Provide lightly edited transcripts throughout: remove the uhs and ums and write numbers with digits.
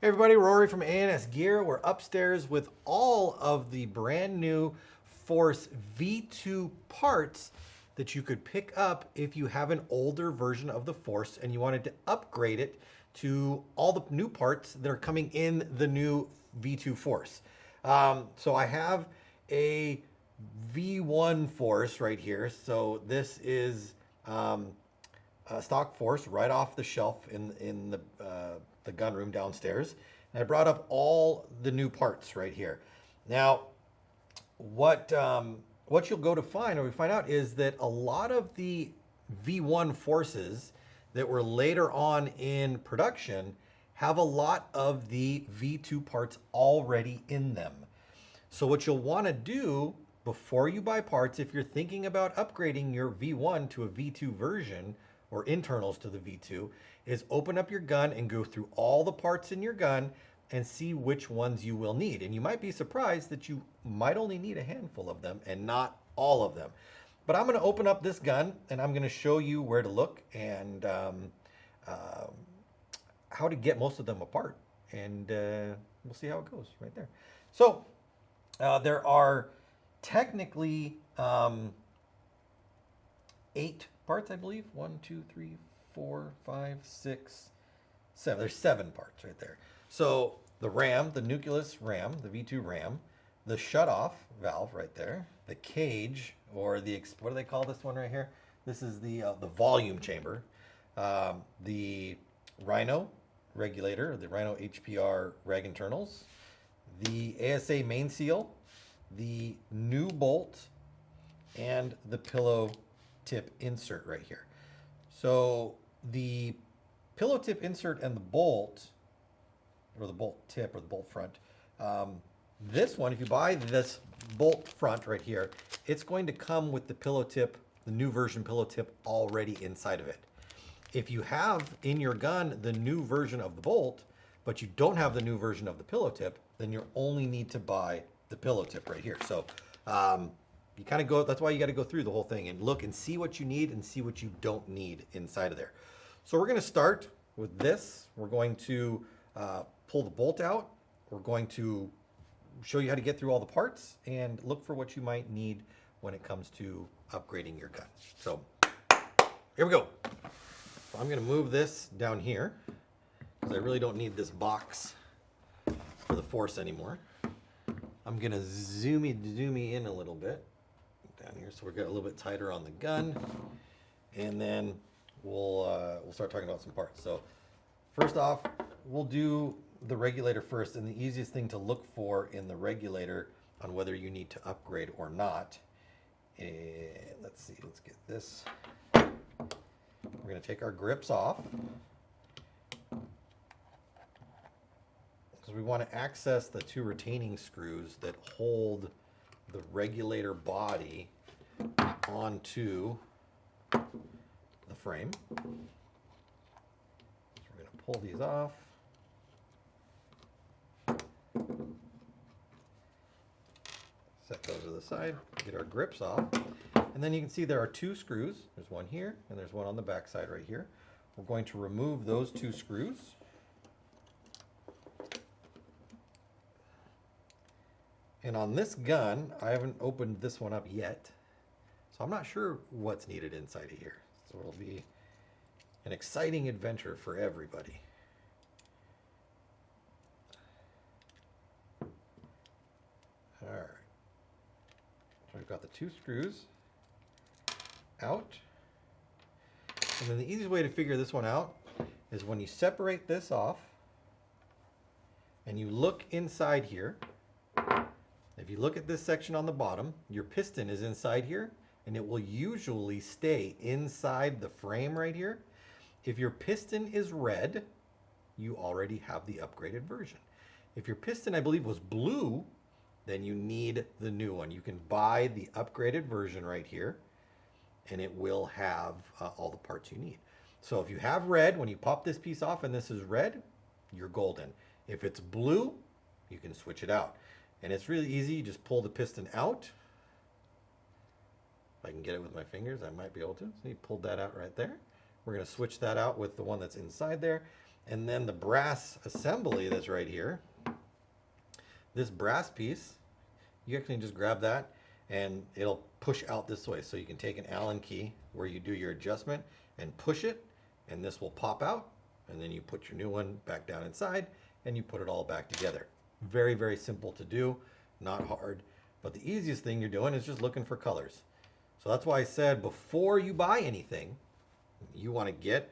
Hey everybody, Rory from ANSgear. We're upstairs with all of the brand new Force V2 parts that you could pick up if you have an older version of the Force and you wanted to upgrade it to all the new parts that are coming in the new V2 Force. So I have a V1 Force right here. So this is stock Force right off the shelf in the gun room downstairs. And I brought up all the new parts right here. Now, what you'll go to find, or we find out, is that a lot of the V1 Forces that were later on in production have a lot of the V2 parts already in them. So what you'll want to do before you buy parts, if you're thinking about upgrading your V1 to a V2 version, or internals to the V2, is open up your gun and go through all the parts in your gun and see which ones you will need. And you might be surprised that you might only need a handful of them and not all of them. But I'm gonna open up this gun and I'm gonna show you where to look and how to get most of them apart. And we'll see how it goes right there. So there are technically 8 parts, I believe. 1, 2, 3, 4, 5, 6, 7. There's 7 parts right there. So the RAM, the nucleus RAM, the V2 RAM, the shutoff valve right there, the cage, or the, what do they call this one right here? This is the volume chamber, the Rhino regulator, the Rhino HPR reg internals, the ASA main seal, the new bolt, and the pillow tip insert right here. So the pillow tip insert and the bolt, or the bolt tip or the bolt front, this one, if you buy this bolt front right here, it's going to come with the pillow tip, the new version pillow tip already inside of it. If you have in your gun the new version of the bolt, but you don't have the new version of the pillow tip, then you only need to buy the pillow tip right here. So you kind of go, that's why you got to go through the whole thing and look and see what you need and see what you don't need inside of there. So we're going to start with this. We're going to pull the bolt out. We're going to show you how to get through all the parts and look for what you might need when it comes to upgrading your gun. So here we go. So I'm going to move this down here because I really don't need this box for the Force anymore. I'm going to zoom in a little bit down here so we're getting a little bit tighter on the gun, and then we'll start talking about some parts. So first off, we'll do the regulator first, and the easiest thing to look for in the regulator on whether you need to upgrade or not. And let's see, let's get this. We're going to take our grips off because we want to access the 2 retaining screws that hold the regulator body onto the frame. So we're going to pull these off. Set those to the side, get our grips off. And then you can see there are 2 screws. There's one here and there's one on the back side right here. We're going to remove those 2 screws. And on this gun, I haven't opened this one up yet, so I'm not sure what's needed inside of here. So it'll be an exciting adventure for everybody. All right, so we've got the 2 screws out. And then the easiest way to figure this one out is when you separate this off and you look inside here. If you look at this section on the bottom, your piston is inside here, and it will usually stay inside the frame right here. If your piston is red, you already have the upgraded version. If your piston, I believe, was blue, then you need the new one. You can buy the upgraded version right here, and it will have all the parts you need. So if you have red, when you pop this piece off and this is red, you're golden. If it's blue, you can switch it out. And it's really easy. You just pull the piston out. If I can get it with my fingers, I might be able to. So you pulled that out right there. We're going to switch that out with the one that's inside there. And then the brass assembly that's right here, this brass piece, you actually just grab that and it'll push out this way. So you can take an Allen key where you do your adjustment and push it, and this will pop out, and then you put your new one back down inside and you put it all back together. Very, very simple to do, not hard. But the easiest thing you're doing is just looking for colors. So that's why I said before you buy anything, you want to get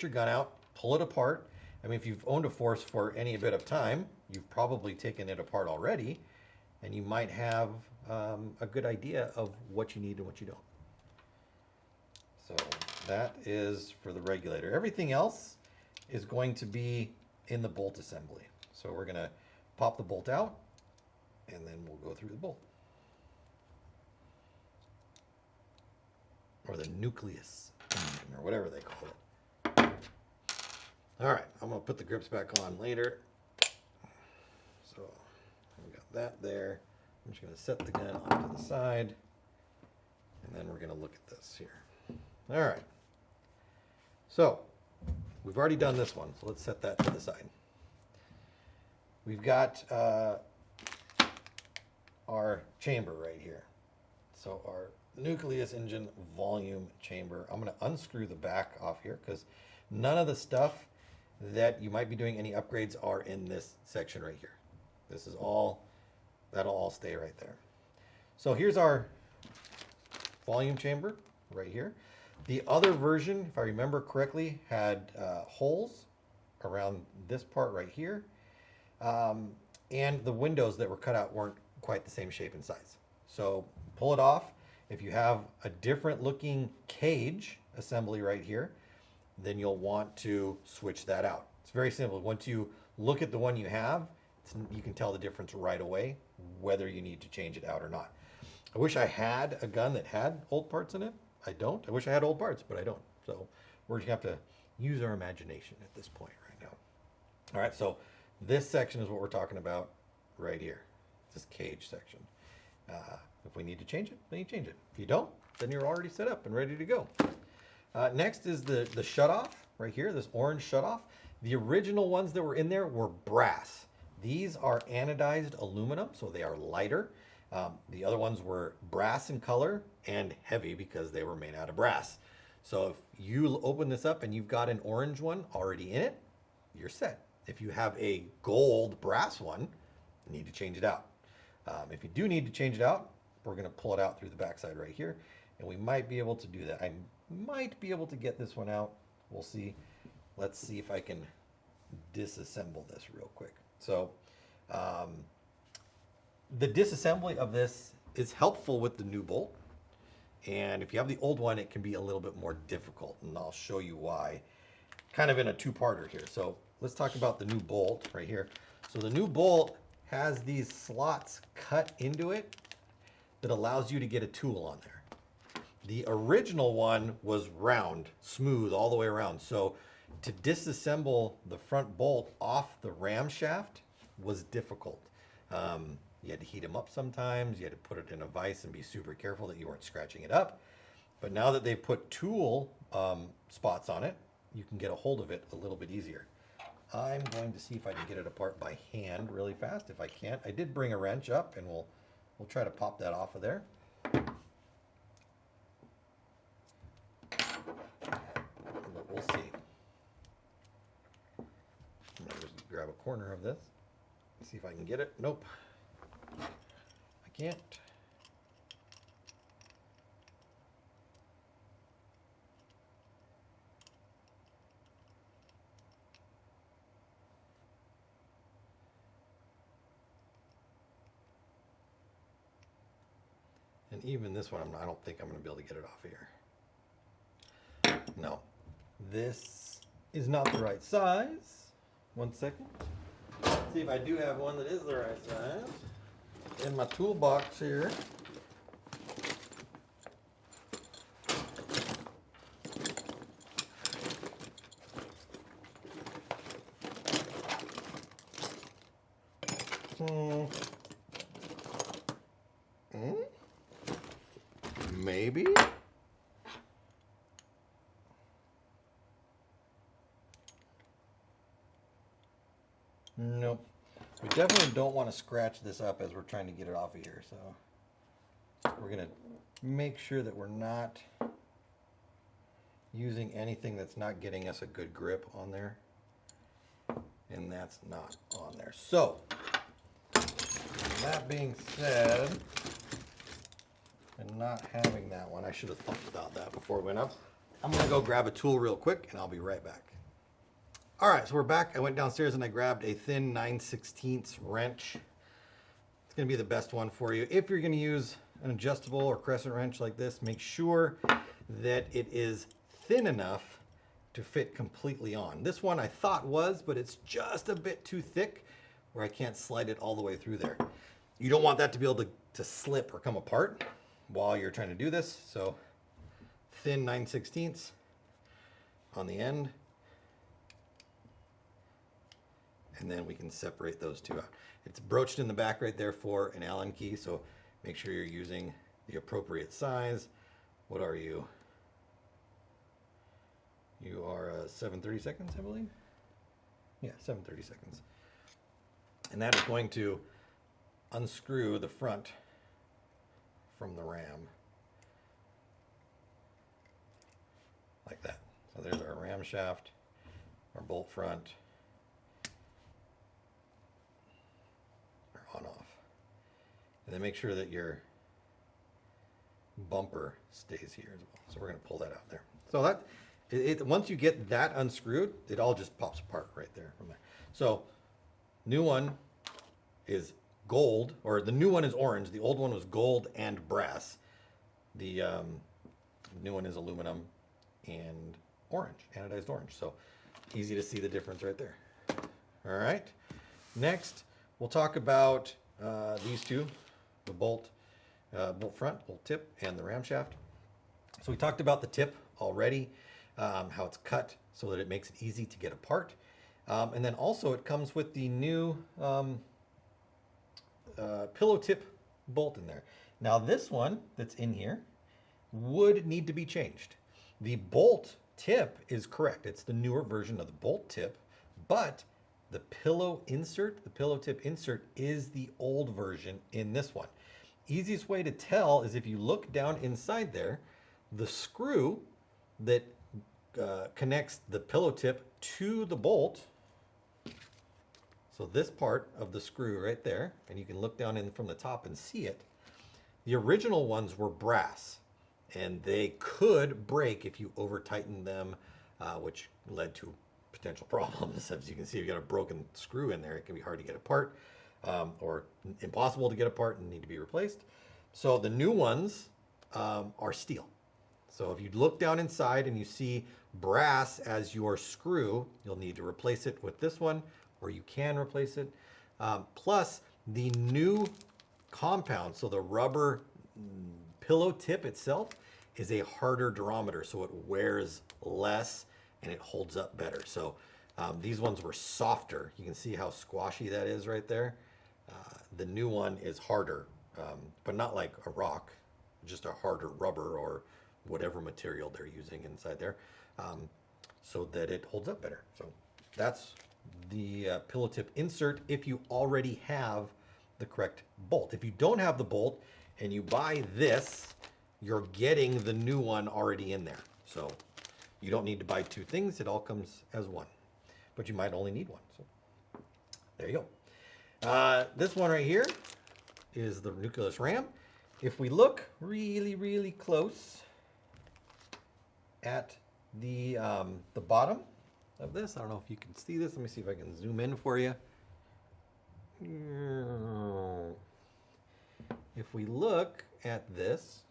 your gun out, pull it apart. I mean, if you've owned a Force for any bit of time, you've probably taken it apart already, and you might have a good idea of what you need and what you don't. So that is for the regulator. Everything else is going to be in the bolt assembly. So we're going to pop the bolt out, and then we'll go through the bolt. Or the nucleus, or whatever they call it. All right, I'm going to put the grips back on later. So we got that there. I'm just going to set the gun onto the side, and then we're going to look at this here. All right. So we've already done this one, so let's set that to the side. We've got our chamber right here. So our nucleus engine volume chamber. I'm going to unscrew the back off here because none of the stuff that you might be doing any upgrades are in this section right here. This is all, that'll all stay right there. So here's our volume chamber right here. The other version, if I remember correctly, had holes around this part right here. And the windows that were cut out weren't quite the same shape and size. So pull it off. If you have a different looking cage assembly right here, then you'll want to switch that out. It's very simple. Once you look at the one you have, you can tell the difference right away, whether you need to change it out or not. I wish I had a gun that had old parts in it. I don't. I wish I had old parts, but I don't. So we're just going to have to use our imagination at this point right now. All right, so this section is what we're talking about right here, this cage section. If we need to change it, then you change it. If you don't, then you're already set up and ready to go. Next is the shutoff right here, this orange shutoff. The original ones that were in there were brass. These are anodized aluminum, so they are lighter. The other ones were brass in color and heavy because they were made out of brass. So if you open this up and you've got an orange one already in it, you're set. If you have a gold brass one, you need to change it out. If you do need to change it out, we're going to pull it out through the backside right here, and we might be able to do that. I might be able to get this one out. We'll see. Let's see if I can disassemble this real quick. So the disassembly of this is helpful with the new bolt, and if you have the old one, it can be a little bit more difficult, and I'll show you why, kind of in a two-parter here. So let's talk about the new bolt right here. So the new bolt has these slots cut into it that allows you to get a tool on there. The original one was round, smooth all the way around. So to disassemble the front bolt off the ram shaft was difficult. You had to heat them up sometimes. You had to put it in a vise and be super careful that you weren't scratching it up. But now that they've put tool spots on it, you can get a hold of it a little bit easier. I'm going to see if I can get it apart by hand really fast. If I can't, I did bring a wrench up, and we'll try to pop that off of there. But we'll see. I'm going to just grab a corner of this. See if I can get it. Nope. I can't. And even this one, I don't think I'm going to be able to get it off here. No. This is not the right size. 1 second. See if I do have one that is the right size. In my toolbox here. Maybe. Nope. We definitely don't want to scratch this up as we're trying to get it off of here. So we're going to make sure that we're not using anything that's not getting us a good grip on there. And that's not on there. So that being said, and not having that one, I should have thought about that before we went up. I'm going to go grab a tool real quick and I'll be right back. All right, so we're back. I went downstairs and I grabbed a thin 9/16 wrench. It's going to be the best one for you. If you're going to use an adjustable or crescent wrench like this, make sure that it is thin enough to fit completely on. This one I thought was, but it's just a bit too thick where I can't slide it all the way through there. You don't want that to be able to slip or come apart while you're trying to do this. So thin 9/16 on the end. And then we can separate those two out. It's broached in the back right there for an Allen key, so make sure you're using the appropriate size. What are you? You are 7/32, I believe. Yeah, 7/32. And that is going to unscrew the front from the ram. Like that. So there's our ram shaft, our bolt front, our on-off. And then make sure that your bumper stays here as well. So we're going to pull that out there. So that, once you get that unscrewed, it all just pops apart right there from there. So new one is gold, or the new one is orange. The old one was gold and brass. The new one is aluminum and orange, anodized orange. So easy to see the difference right there. All right. Next, we'll talk about these two, the bolt front, bolt tip, and the ram shaft. So we talked about the tip already, how it's cut so that it makes it easy to get apart. And then also it comes with the new pillow tip bolt in there. Now this one that's in here would need to be changed. The bolt tip is correct. It's the newer version of the bolt tip, but the pillow insert, the pillow tip insert, is the old version in this one. Easiest way to tell is if you look down inside there, the screw that connects the pillow tip to the bolt. So this part of the screw right there, and you can look down in from the top and see it. The original ones were brass, and they could break if you over tightened them, which led to potential problems. As you can see, if you got a broken screw in there, it can be hard to get apart, or impossible to get apart and need to be replaced. So the new ones are steel. So if you look down inside and you see brass as your screw, you'll need to replace it with this one, or you can replace it. Plus the new compound, so the rubber pillow tip itself is a harder durometer, so it wears less and it holds up better. So these ones were softer. You can see how squashy that is right there. The new one is harder, but not like a rock, just a harder rubber or whatever material they're using inside there, so that it holds up better. So that's the pillow tip insert if you already have the correct bolt. If you don't have the bolt and you buy this, you're getting the new one already in there. So you don't need to buy two things. It all comes as one, but you might only need one. So there you go. This one right here is the nucleus ram. If we look really, really close at the bottom of this, I don't know if you can see this. Let me see if I can zoom in for you. If we look at this,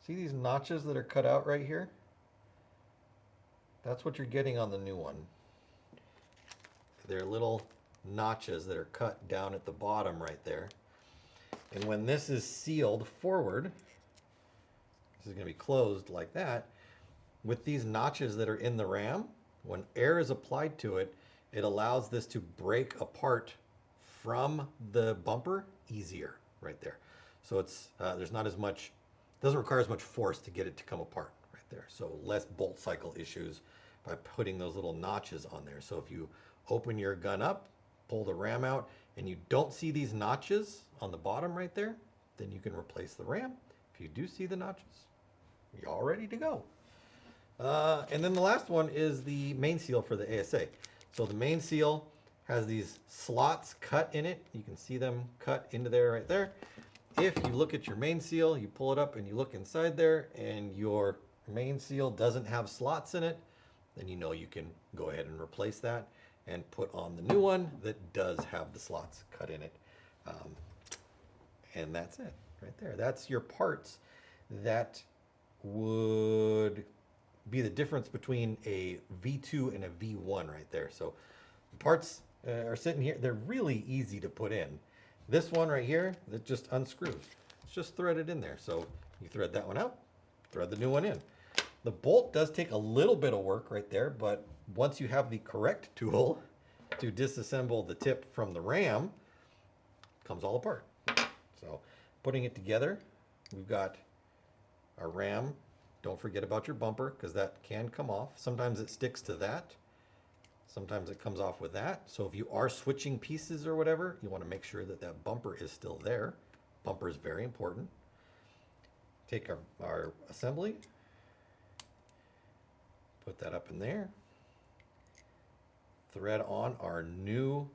see these notches that are cut out right here? That's what you're getting on the new one. They're little notches that are cut down at the bottom right there. And when this is sealed forward, this is going to be closed like that, with these notches that are in the ram, when air is applied to it, it allows this to break apart from the bumper easier right there. So it's there's not as much, doesn't require as much force to get it to come apart right there. So less bolt cycle issues by putting those little notches on there. So if you open your gun up pull the ram out and you don't see these notches on the bottom right there, then you can replace the ram. If you do see the notches, you're all ready to go. And then the last one is the main seal for the ASA. So the main seal has these slots cut in it. You can see them cut into there right there. If you look at your main seal, you pull it up and you look inside there and your main seal doesn't have slots in it, then you know you can go ahead and replace that and put on the new one that does have the slots cut in it. And that's it right there. That's your parts that would be the difference between a V2 and a V1 right there. So the parts are sitting here. They're really easy to put in. This one right here, that just unscrews. It's just threaded in there. So you thread that one out, thread the new one in. The bolt does take a little bit of work right there, but once you have the correct tool to disassemble the tip from the ram, it comes all apart. So putting it together, we've got our ram. Don't forget about your bumper because that can come off. Sometimes it sticks to that. Sometimes it comes off with that. So if you are switching pieces or whatever, you want to make sure that that bumper is still there. Bumper is very important. Take our assembly, put that up in there. Thread on our new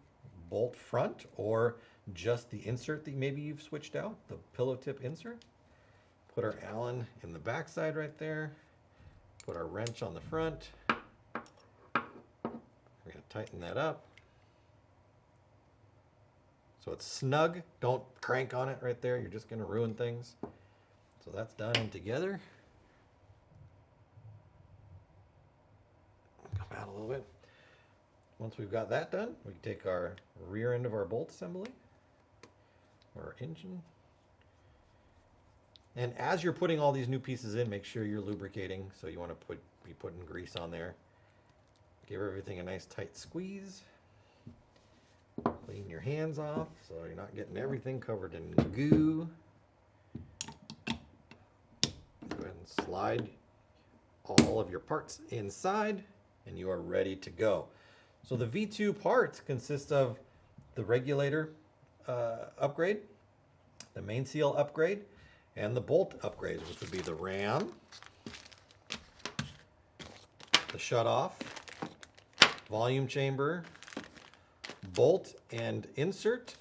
bolt front or just the insert that maybe you've switched out, the pillow tip insert. Put our Allen in the back side right there. Put our wrench on the front. We're going to tighten that up so it's snug. Don't crank on it right there. You're just going to ruin things. So that's done together. Come out a little bit. Once we've got that done, we can take our rear end of our bolt assembly or our engine. And as you're putting all these new pieces in, make sure you're lubricating. So you want to be putting grease on there. Give everything a nice tight squeeze. Clean your hands off so you're not getting everything covered in goo. Go ahead and slide all of your parts inside and you are ready to go. So the V2 parts consist of the regulator upgrade, the main seal upgrade, and the bolt upgrades, which would be the ram, the shutoff, volume chamber, bolt and insert.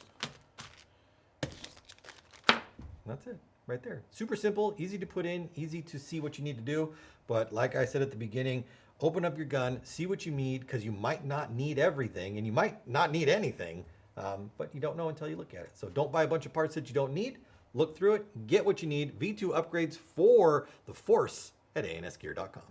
That's it right there. Super simple, easy to put in, easy to see what you need to do. But like I said at the beginning, open up your gun, see what you need, because you might not need everything and you might not need anything, but you don't know until you look at it. So don't buy a bunch of parts that you don't need. Look through it, get what you need. V2 upgrades for the Force at ANSgear.com.